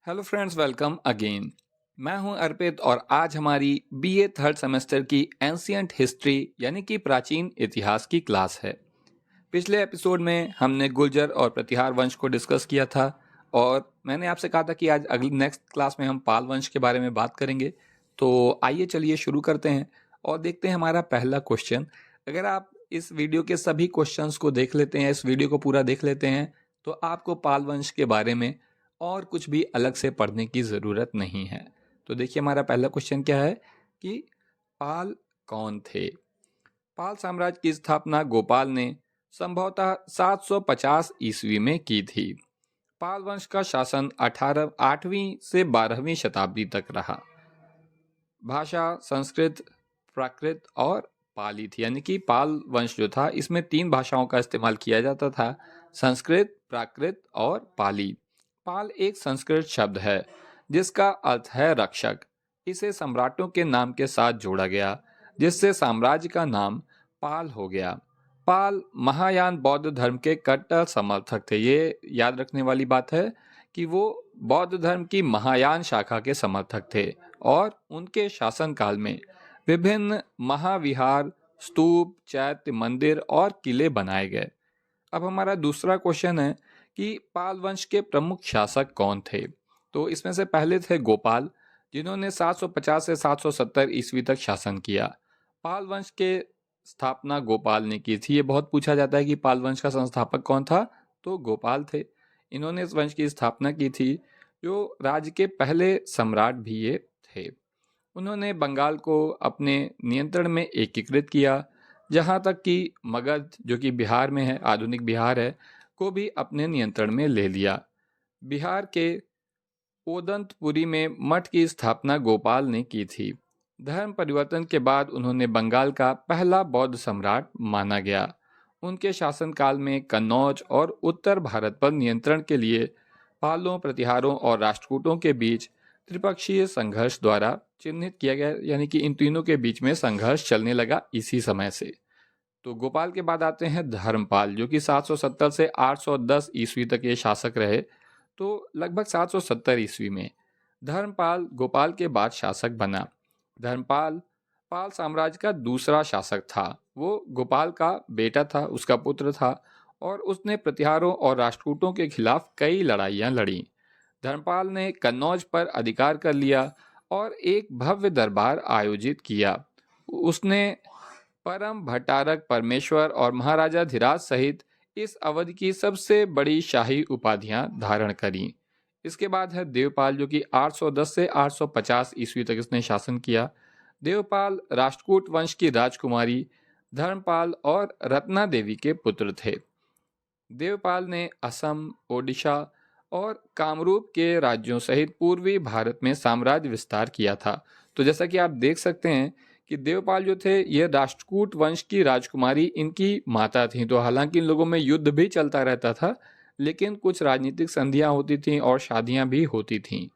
Hello friends, welcome again. मैं हूं अर्पित और आज हमारी बीए थर्ड सेमेस्टर की एंशियंट हिस्ट्री यानी कि प्राचीन इतिहास की क्लास है। पिछले एपिसोड में हमने गुर्जर और प्रतिहार वंश को डिस्कस किया था और मैंने आपसे कहा था कि आज अगली नेक्स्ट क्लास में हम पाल वंश के बारे में बात करेंगे। तो आइए चलिए शुरू करते हैं और देखते हैं हमारा पहला क्वेश्चन। अगर आप इस वीडियो के सभी क्वेश्चंस को देख लेते हैं, इस वीडियो को पूरा देख लेते हैं, तो आपको पाल वंश के बारे में और कुछ भी अलग से पढ़ने की ज़रूरत नहीं है। तो देखिए हमारा पहला क्वेश्चन क्या है कि पाल कौन थे। पाल साम्राज्य की स्थापना गोपाल ने संभवतः 750 ईस्वी में की थी। पाल वंश का शासन 8वीं से 12वीं शताब्दी तक रहा। भाषा संस्कृत, प्राकृत और पाली थी, यानी कि पाल वंश जो था इसमें 3 भाषाओं का इस्तेमाल किया जाता था, संस्कृत, प्राकृत और पाली। पाल एक संस्कृत शब्द है जिसका अर्थ है रक्षक। इसे सम्राटों के नाम के साथ जोड़ा गया जिससे साम्राज्य का नाम पाल हो गया। पाल महायान बौद्ध धर्म के कट्टर समर्थक थे। ये याद रखने वाली बात है कि वो बौद्ध धर्म की महायान शाखा के समर्थक थे और उनके शासनकाल में विभिन्न महाविहार, स्तूप, चैत्य, मंदिर और किले बनाए गए। अब हमारा दूसरा क्वेश्चन है कि पाल वंश के प्रमुख शासक कौन थे। तो इसमें से पहले थे गोपाल, जिन्होंने 750 से 770 ईस्वी तक शासन किया। पाल वंश के स्थापना गोपाल ने की थी। ये बहुत पूछा जाता है कि पाल वंश का संस्थापक कौन था, तो गोपाल थे। इन्होंने इस वंश की स्थापना की थी, जो राज्य के पहले सम्राट भी ये थे। उन्होंने बंगाल को अपने नियंत्रण में एकीकृत किया, जहाँ तक कि मगध जो कि बिहार में है, आधुनिक बिहार है, को भी अपने नियंत्रण में ले लिया। बिहार के ओदंतपुरी में मठ की स्थापना गोपाल ने की थी। धर्म परिवर्तन के बाद उन्होंने बंगाल का पहला बौद्ध सम्राट माना गया। उनके शासनकाल में कन्नौज और उत्तर भारत पर नियंत्रण के लिए पालों, प्रतिहारों और राष्ट्रकूटों के बीच त्रिपक्षीय संघर्ष द्वारा चिन्हित किया गया, यानी कि इन तीनों के बीच में संघर्ष चलने लगा इसी समय से। तो गोपाल के बाद आते हैं धर्मपाल, जो कि 770 से 810 ईस्वी तक ये शासक रहे। तो लगभग 770 ईस्वी में धर्मपाल गोपाल के बाद शासक बना। धर्मपाल पाल साम्राज्य का दूसरा शासक था। वो गोपाल का बेटा था, उसका पुत्र था और उसने प्रतिहारों और राष्ट्रकूटों के खिलाफ कई लड़ाइयाँ लड़ी। धर्मपाल ने कन्नौज पर अधिकार कर लिया और एक भव्य दरबार आयोजित किया। उसने परम भट्टारक परमेश्वर और महाराजा धीराज सहित इस अवधि की सबसे बड़ी शाही उपाधियां धारण करी। इसके बाद है देवपाल, जो कि 810 से 850 ईस्वी तक इसने शासन किया। देवपाल राष्ट्रकूट वंश की राजकुमारी धर्मपाल और रत्ना देवी के पुत्र थे। देवपाल ने असम, ओडिशा और कामरूप के राज्यों सहित पूर्वी भारत में साम्राज्य विस्तार किया था। तो जैसा कि आप देख सकते हैं कि देवपाल जो थे ये राष्ट्रकूट वंश की राजकुमारी इनकी माता थी। तो हालांकि इन लोगों में युद्ध भी चलता रहता था, लेकिन कुछ राजनीतिक संधियां होती थीं और शादियां भी होती थीं।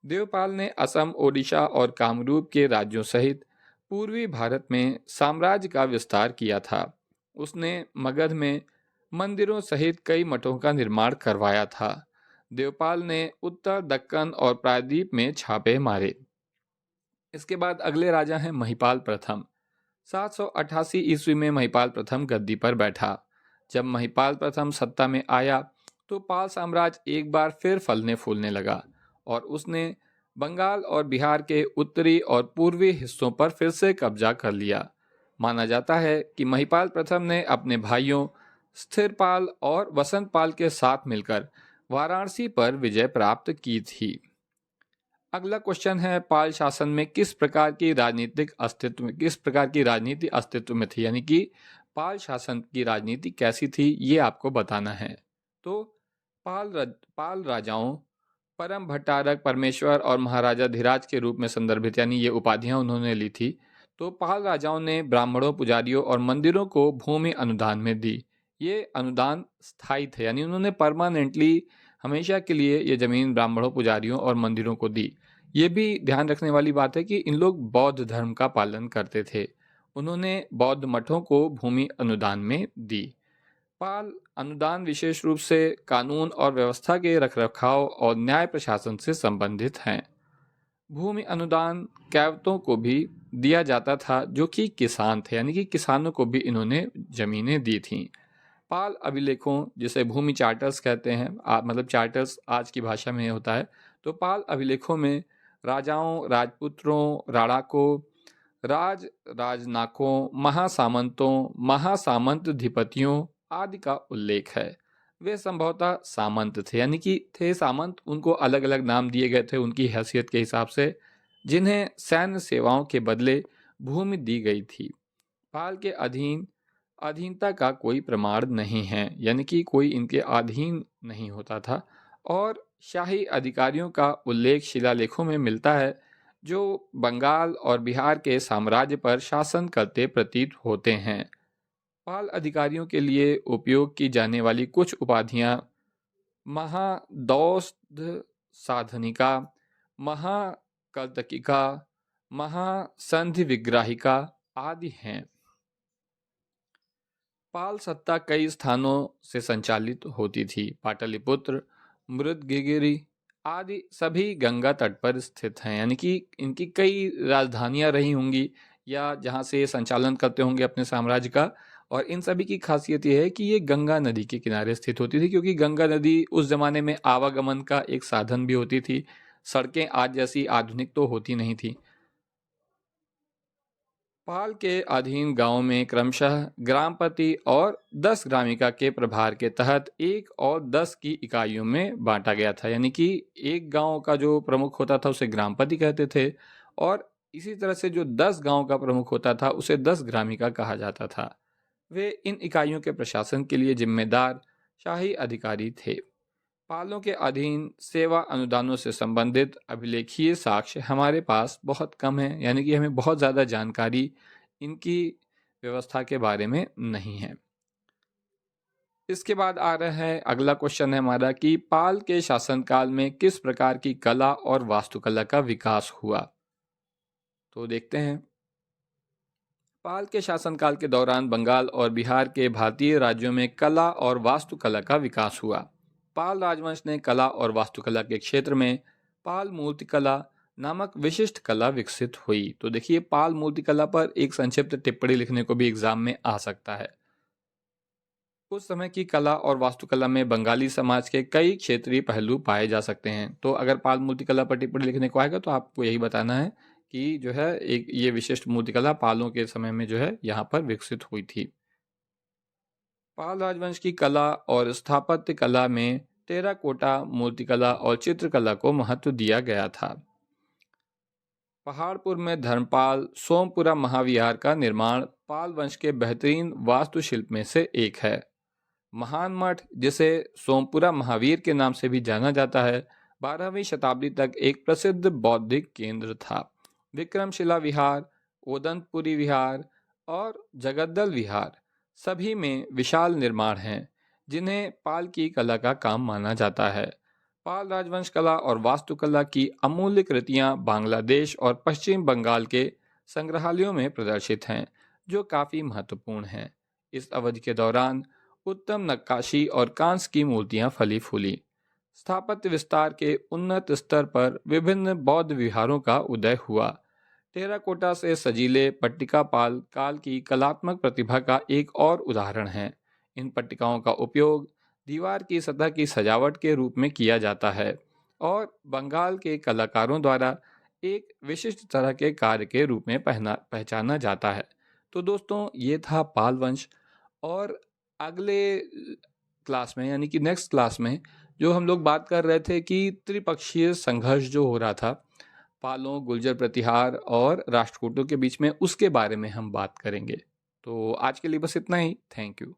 देवपाल ने असम, ओडिशा और कामरूप के राज्यों सहित पूर्वी भारत में साम्राज्य का विस्तार किया था। उसने मगध में मंदिरों सहित कई मठों का निर्माण करवाया था। देवपाल ने उत्तर दक्कन और प्रायद्वीप में छापे मारे। इसके बाद अगले राजा हैं महिपाल प्रथम। 788 ईस्वी में महिपाल प्रथम गद्दी पर बैठा। जब महिपाल प्रथम सत्ता में आया तो पाल साम्राज्य एक बार फिर फलने फूलने लगा और उसने बंगाल और बिहार के उत्तरी और पूर्वी हिस्सों पर फिर से कब्जा कर लिया। माना जाता है कि महिपाल प्रथम ने अपने भाइयों स्थिरपाल और वसंतपाल के साथ मिलकर वाराणसी पर विजय प्राप्त की थी। अगला क्वेश्चन है, पाल शासन में किस प्रकार की राजनीति अस्तित्व में थी, यानी कि पाल शासन की राजनीति कैसी थी, ये आपको बताना है। तो पाल राजाओं परम भट्टारक, परमेश्वर और महाराजा धीराज के रूप में संदर्भित, यानी ये उपाधियां उन्होंने ली थी। तो पाल राजाओं ने ब्राह्मणों, पुजारियों और मंदिरों को भूमि अनुदान में दी। ये अनुदान स्थायी थे, यानी उन्होंने परमानेंटली हमेशा के लिए ये जमीन ब्राह्मणों, पुजारियों और मंदिरों को दी। ये भी ध्यान रखने वाली बात है कि इन लोग बौद्ध धर्म का पालन करते थे। उन्होंने बौद्ध मठों को भूमि अनुदान में दी। पाल अनुदान विशेष रूप से कानून और व्यवस्था के रखरखाव और न्याय प्रशासन से संबंधित हैं। भूमि अनुदान कैवतों को भी दिया जाता था जो कि किसान थे, यानी कि किसानों को भी इन्होंने जमीनें दी थीं। पाल अभिलेखों, जिसे भूमि चार्टर्स कहते हैं, मतलब चार्टर्स आज की भाषा में होता है, तो पाल अभिलेखों में राजाओं, राजपुत्रों, राणाकों, राजनाकों, महासामंतों, महासामंतधिपतियों आदि का उल्लेख है। वे संभवतः सामंत थे, यानी कि थे सामंत, उनको अलग अलग नाम दिए गए थे उनकी हैसियत के हिसाब से, जिन्हें सैन्य सेवाओं के बदले भूमि दी गई थी। पाल के अधीनता का कोई प्रमाण नहीं है, यानी कि कोई इनके अधीन नहीं होता था, और शाही अधिकारियों का उल्लेख शिलालेखों में मिलता है जो बंगाल और बिहार के साम्राज्य पर शासन करते प्रतीत होते हैं। पाल अधिकारियों के लिए उपयोग की जाने वाली कुछ उपाधियां महादौस्द साधनिका, महाकर्तकिका, महासंधि विग्राहिका आदि हैं। पाल सत्ता कई स्थानों से संचालित होती थी। पाटलिपुत्र, मृदगिरी आदि सभी गंगा तट पर स्थित हैं, यानी कि इनकी कई राजधानियां रही होंगी या जहां से ये संचालन करते होंगे अपने साम्राज्य का। और इन सभी की खासियत यह है कि ये गंगा नदी के किनारे स्थित होती थी, क्योंकि गंगा नदी उस जमाने में आवागमन का एक साधन भी होती थी। सड़कें आज जैसी आधुनिक तो होती नहीं थी। पाल के अधीन गांव में क्रमशः ग्रामपति और 10 ग्रामिका के प्रभार के तहत 1 और 10 की इकाइयों में बांटा गया था, यानी कि एक गांव का जो प्रमुख होता था उसे ग्रामपति कहते थे, और इसी तरह से जो 10 गांव का प्रमुख होता था उसे 10 ग्रामिका कहा जाता था। वे इन इकाइयों के प्रशासन के लिए जिम्मेदार शाही अधिकारी थे। पालों के अधीन सेवा अनुदानों से संबंधित अभिलेखीय साक्ष्य हमारे पास बहुत कम है, यानी कि हमें बहुत ज़्यादा जानकारी इनकी व्यवस्था के बारे में नहीं है। इसके बाद आ रहा है अगला क्वेश्चन है हमारा कि पाल के शासनकाल में किस प्रकार की कला और वास्तुकला का विकास हुआ। तो देखते हैं। पाल के शासनकाल के दौरान बंगाल और बिहार के भारतीय राज्यों में कला और वास्तुकला का विकास हुआ। पाल राजवंश ने कला और वास्तुकला के क्षेत्र में पाल मूर्तिकला नामक विशिष्ट कला विकसित हुई। तो देखिए, पाल मूर्तिकला पर एक संक्षिप्त टिप्पणी लिखने को भी एग्जाम में आ सकता है। उस समय की कला और वास्तुकला में बंगाली समाज के कई क्षेत्रीय पहलू पाए जा सकते हैं। तो अगर पाल मूर्तिकला पर टिप्पणी लिखने को आएगा तो आपको यही बताना है कि जो है एक ये विशिष्ट मूर्तिकला पालों के समय में जो है यहाँ पर विकसित हुई थी। पाल राजवंश की कला और स्थापत्य कला में टेराकोटा मूर्तिकला और चित्रकला को महत्व दिया गया था। पहाड़पुर में धर्मपाल सोमपुरा महाविहार का निर्माण पाल वंश के बेहतरीन वास्तुशिल्प में से एक है। महान मठ, जिसे सोमपुरा महावीर के नाम से भी जाना जाता है, 12वीं शताब्दी तक एक प्रसिद्ध बौद्धिक केंद्र था। विक्रमशिला विहार, ओदंतपुरी विहार और जगद्दल विहार सभी में विशाल निर्माण हैं, जिन्हें पाल की कला का काम माना जाता है। पाल राजवंश कला और वास्तुकला की अमूल्य कृतियां बांग्लादेश और पश्चिम बंगाल के संग्रहालयों में प्रदर्शित हैं, जो काफ़ी महत्वपूर्ण हैं। इस अवधि के दौरान उत्तम नक्काशी और कांस्य की मूर्तियां फली फूली। स्थापत्य विस्तार के उन्नत स्तर पर विभिन्न बौद्ध विहारों का उदय हुआ। टेराकोटा से सजीले पट्टिका पाल काल की कलात्मक प्रतिभा का एक और उदाहरण है। इन पट्टिकाओं का उपयोग दीवार की सतह की सजावट के रूप में किया जाता है और बंगाल के कलाकारों द्वारा एक विशिष्ट तरह के कार्य के रूप में पहचाना जाता है। तो दोस्तों, ये था पाल वंश। और अगले क्लास में, यानी कि नेक्स्ट क्लास में, जो हम लोग बात कर रहे थे कि त्रिपक्षीय संघर्ष जो हो रहा था पालों, गुर्जर प्रतिहार और राष्ट्रकूटों के बीच में, उसके बारे में हम बात करेंगे। तो आज के लिए बस इतना ही। Thank you.